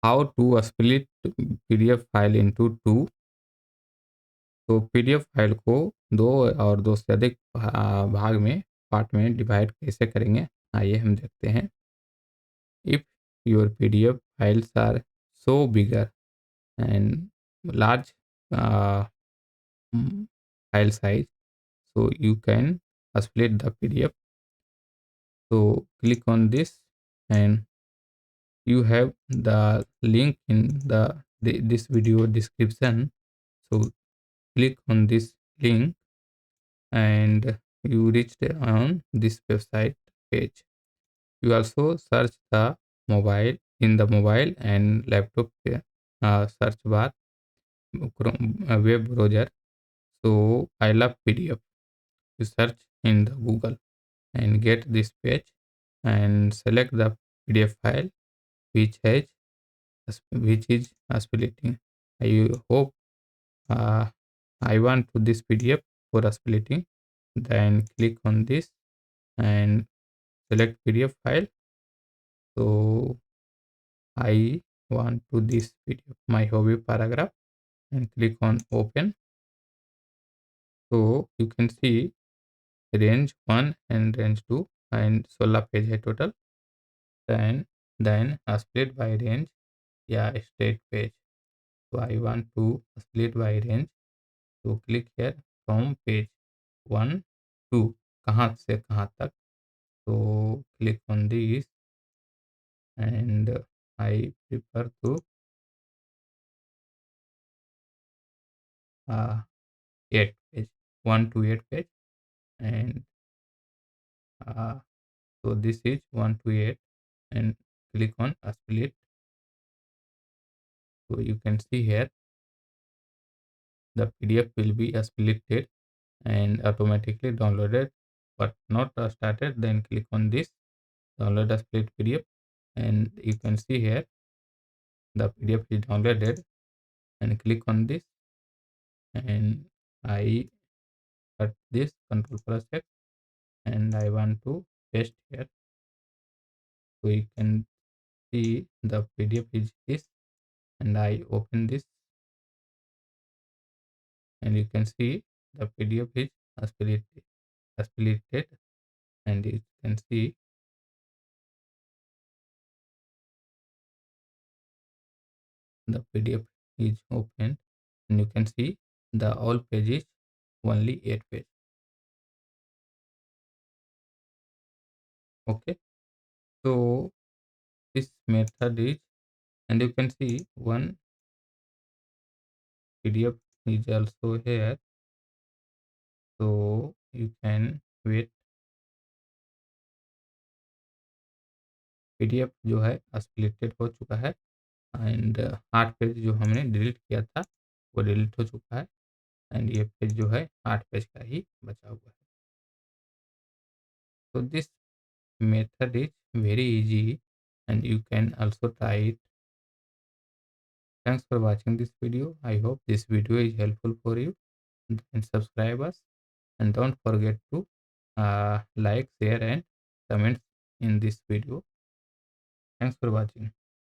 how to split PDF file into two। तो PDF file को दो और दो से अधिक भाग में पार्ट में डिवाइड कैसे करेंगे, आइए हम देखते हैं। If your PDF files are so bigger and large file size, so you can split the PDF। so click on this and you have the link in this video description, so click on this link and you reached on this website page। you also search the mobile and laptop search bar, web browser, so I love PDF, you search in the Google and get this page and select the PDF file which has which is splitting। I hope uh, I want to this PDF for splitting, then click on this and select PDF file। so I want to this PDF my hobby paragraph and click on open। so you can see range 1 and range 2 and 16 page है total. then split by range या state page, so I want to split by range, so click here from page 1 to कहाँ से कहाँ तक, so click on this and I prefer to 8 page, 1 to 8 page, and so this is 1 to 8 and click on split। so you can see here the PDF will be splitted and automatically downloaded but not started, then click on this download a split PDF and you can see here the PDF is downloaded and click on this and I cut this control plus X and I want to paste here, so you can see the PDF is this and I open this and you can see the PDF is splitted and you can see the PDF is opened and you can see the all pages only 8 page। okay, so this method is, and you can see one PDF is also here, so you can wait। PDF जो है splitted हो चुका है and 8 page जो हमने delete किया था वो डिलीट हो चुका है एंड ये पेज जो है 8 पेज का ही बचा हुआ है। so this method is very easy and you can also try it। thanks for watching this video, I hope this video is helpful for you, and subscribe us and don't forget to like, share and comment in this video। thanks for watching।